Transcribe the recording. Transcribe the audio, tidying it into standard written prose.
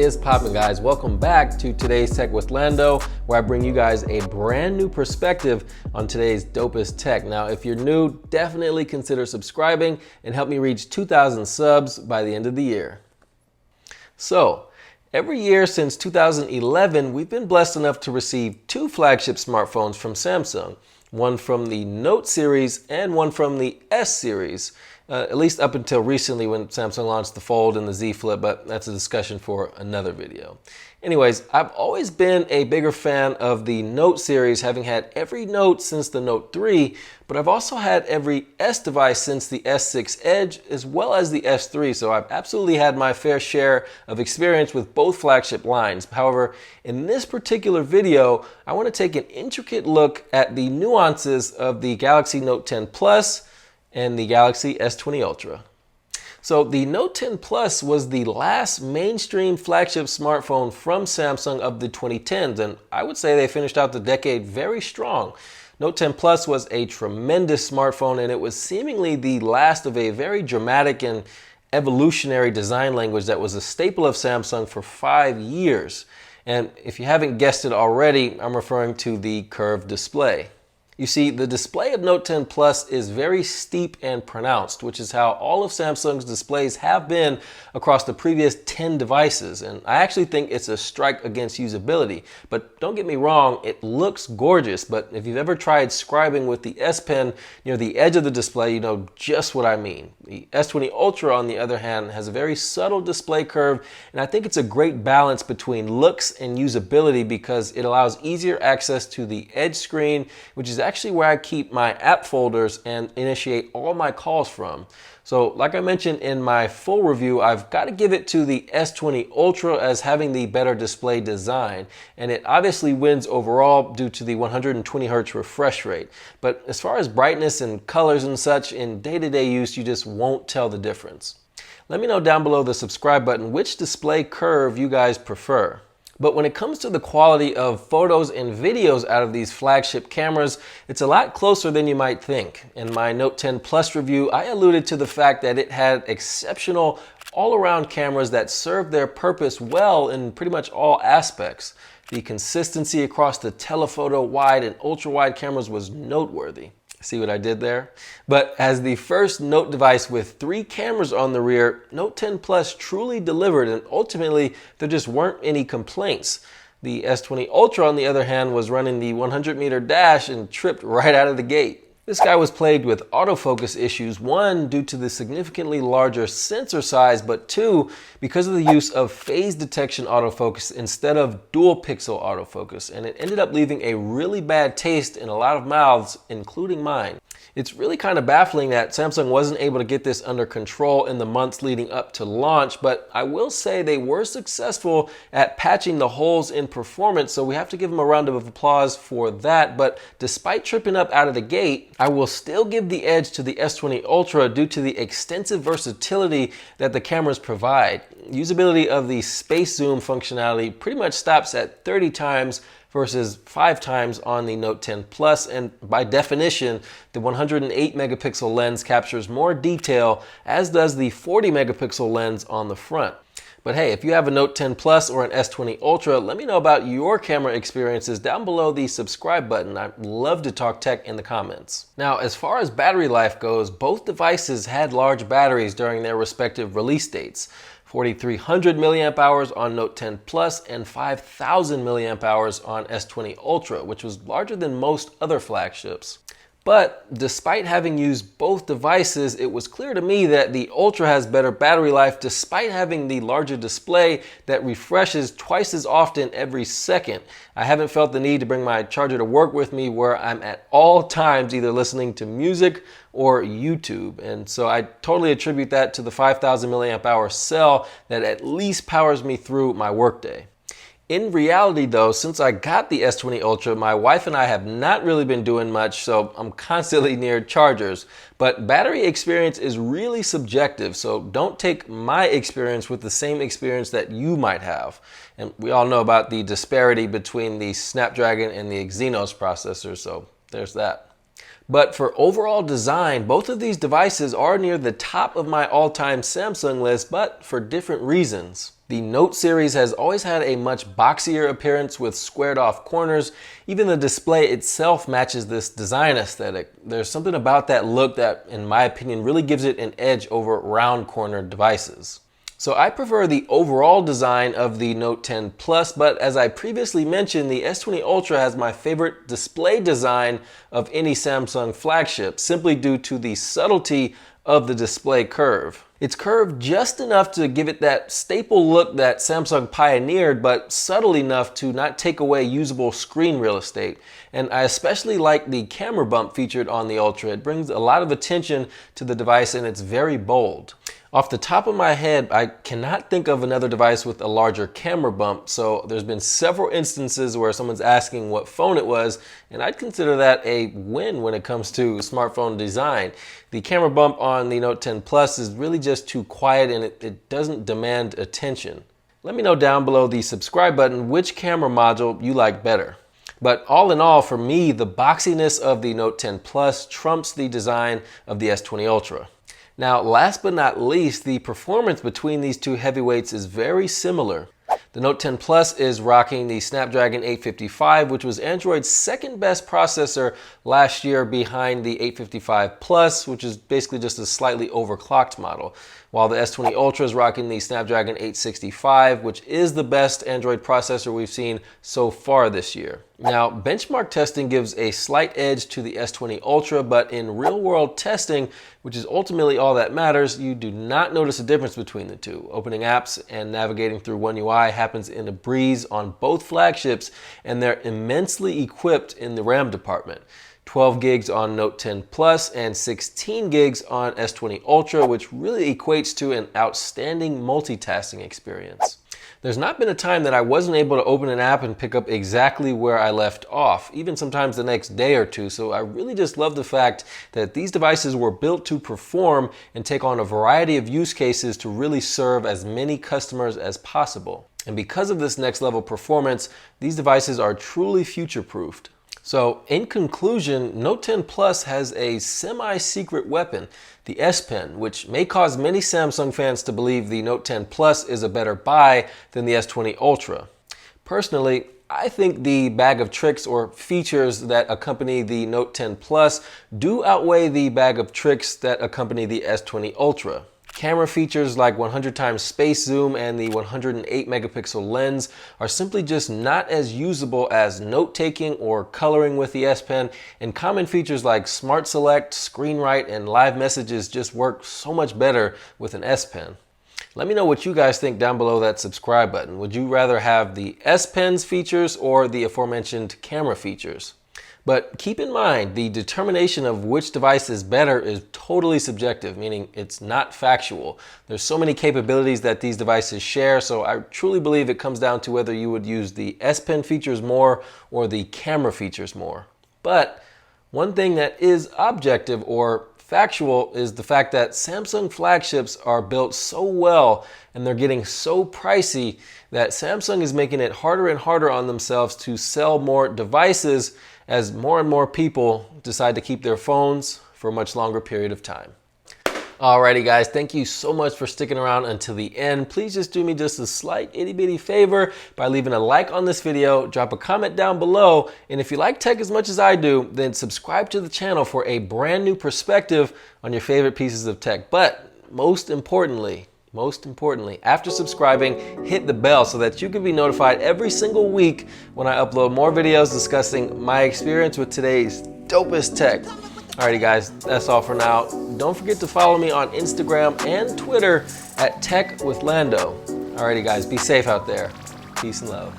is poppin', guys? Welcome back to today's Tech with Lando, where I bring you guys a brand new perspective on today's dopest tech. Now, if you're new, definitely consider subscribing and help me reach 2,000 subs by the end of the year. So, every year since 2011, we've been blessed enough to receive two flagship smartphones from Samsung, one from the Note series and one from the S series. At least up until recently when Samsung launched the Fold and the Z Flip, but that's a discussion for another video. Anyways, I've always been a bigger fan of the Note series, having had every Note since the Note 3, but I've also had every S device since the S6 Edge as well as the S3, so I've absolutely had my fair share of experience with both flagship lines. However, in this particular video, I want to take an intricate look at the nuances of the Galaxy Note 10 Plus and the Galaxy S20 Ultra. So the Note 10 Plus was the last mainstream flagship smartphone from Samsung of the 2010s, and I would say they finished out the decade very strong. Note 10 Plus was a tremendous smartphone, and it was seemingly the last of a very dramatic and evolutionary design language that was a staple of Samsung for 5 years. And if you haven't guessed it already, I'm referring to the curved display. You see, the display of Note 10 Plus is very steep and pronounced, which is how all of Samsung's displays have been across the previous 10 devices. And I actually think it's a strike against usability. But don't get me wrong, it looks gorgeous. But if you've ever tried scribing with the S Pen near the edge of the display, you know just what I mean. The S20 Ultra, on the other hand, has a very subtle display curve. And I think it's a great balance between looks and usability because it allows easier access to the edge screen, which is actually where I keep my app folders and initiate all my calls from. So like I mentioned in my full review, I've got to give it to the S20 Ultra as having the better display design, and it obviously wins overall due to the 120 Hz refresh rate. But as far as brightness and colors and such, in day-to-day use, you just won't tell the difference. Let me know down below the subscribe button which display curve you guys prefer. But when it comes to the quality of photos and videos out of these flagship cameras, it's a lot closer than you might think. In my Note 10 Plus review, I alluded to the fact that it had exceptional all-around cameras that served their purpose well in pretty much all aspects. The consistency across the telephoto, wide, and ultra-wide cameras was noteworthy. See what I did there? But as the first Note device with 3 cameras on the rear, Note 10 Plus truly delivered, and ultimately there just weren't any complaints. The S20 Ultra, on the other hand, was running the 100-meter dash and tripped right out of the gate. This guy was plagued with autofocus issues, 1, due to the significantly larger sensor size, but 2, because of the use of phase detection autofocus instead of dual pixel autofocus, and it ended up leaving a really bad taste in a lot of mouths, including mine. It's really kind of baffling that Samsung wasn't able to get this under control in the months leading up to launch, but I will say they were successful at patching the holes in performance, so we have to give them a round of applause for that. But despite tripping up out of the gate, I will still give the edge to the S20 Ultra due to the extensive versatility that the cameras provide. Usability of the space zoom functionality pretty much stops at 30 times versus 5 times on the Note 10 Plus, and by definition, the 108 megapixel lens captures more detail, as does the 40 megapixel lens on the front. But hey, if you have a Note 10 Plus or an S20 Ultra, let me know about your camera experiences down below the subscribe button. I'd love to talk tech in the comments. Now, as far as battery life goes, both devices had large batteries during their respective release dates. 4,300 milliamp hours on Note 10 Plus and 5,000 milliamp hours on S20 Ultra, which was larger than most other flagships. But despite having used both devices, it was clear to me that the Ultra has better battery life despite having the larger display that refreshes twice as often every second. I haven't felt the need to bring my charger to work with me where I'm at all times either listening to music or YouTube. And so I totally attribute that to the 5,000 milliamp hour cell that at least powers me through my workday. In reality though, since I got the S20 Ultra, my wife and I have not really been doing much, so I'm constantly near chargers. But battery experience is really subjective, so don't take my experience with the same experience that you might have. And we all know about the disparity between the Snapdragon and the Exynos processor, so there's that. But for overall design, both of these devices are near the top of my all-time Samsung list, but for different reasons. The Note series has always had a much boxier appearance with squared off corners. Even the display itself matches this design aesthetic. There's something about that look that, in my opinion, really gives it an edge over round cornered devices. So I prefer the overall design of the Note 10 Plus, but as I previously mentioned, the S20 Ultra has my favorite display design of any Samsung flagship, simply due to the subtlety of the display curve. It's curved just enough to give it that staple look that Samsung pioneered, but subtle enough to not take away usable screen real estate. And I especially like the camera bump featured on the Ultra. It brings a lot of attention to the device and it's very bold. Off the top of my head, I cannot think of another device with a larger camera bump, so there's been several instances where someone's asking what phone it was, and I'd consider that a win when it comes to smartphone design. The camera bump on the Note 10 Plus is really just too quiet and it doesn't demand attention. Let me know down below the subscribe button which camera module you like better. But all in all, for me, the boxiness of the Note 10 Plus trumps the design of the S20 Ultra. Now, last but not least, the performance between these two heavyweights is very similar. The Note 10 Plus is rocking the Snapdragon 855, which was Android's second best processor last year behind the 855 Plus, which is basically just a slightly overclocked model. While the S20 Ultra is rocking the Snapdragon 865, which is the best Android processor we've seen so far this year. Now, benchmark testing gives a slight edge to the S20 Ultra, but in real-world testing, which is ultimately all that matters, you do not notice a difference between the two. Opening apps and navigating through One UI happens in a breeze on both flagships, and they're immensely equipped in the RAM department. 12 gigs on Note 10 Plus and 16 gigs on S20 Ultra, which really equates to an outstanding multitasking experience. There's not been a time that I wasn't able to open an app and pick up exactly where I left off, even sometimes the next day or two. So I really just love the fact that these devices were built to perform and take on a variety of use cases to really serve as many customers as possible. And because of this next level performance, these devices are truly future-proofed. So in conclusion, Note 10 Plus has a semi-secret weapon, the S Pen, which may cause many Samsung fans to believe the Note 10 Plus is a better buy than the S20 Ultra. Personally, I think the bag of tricks or features that accompany the Note 10 Plus do outweigh the bag of tricks that accompany the S20 Ultra. Camera features like 100 times space zoom and the 108 megapixel lens are simply just not as usable as note-taking or coloring with the S Pen, and common features like Smart Select, Screen Write, and Live Messages just work so much better with an S Pen. Let me know what you guys think down below that subscribe button. Would you rather have the S Pen's features or the aforementioned camera features? But keep in mind, the determination of which device is better is totally subjective, meaning it's not factual. There's so many capabilities that these devices share, so I truly believe it comes down to whether you would use the S Pen features more or the camera features more. But one thing that is objective or factual is the fact that Samsung flagships are built so well and they're getting so pricey that Samsung is making it harder and harder on themselves to sell more devices as more and more people decide to keep their phones for a much longer period of time. Alrighty guys, thank you so much for sticking around until the end. Please just do me just a slight itty bitty favor by leaving a like on this video, drop a comment down below, and if you like tech as much as I do, then subscribe to the channel for a brand new perspective on your favorite pieces of tech. But most importantly, after subscribing, hit the bell so that you can be notified every single week when I upload more videos discussing my experience with today's dopest tech. Alrighty guys, that's all for now. Don't forget to follow me on Instagram and Twitter at Tech with Lando. Alrighty guys, be safe out there. Peace and love.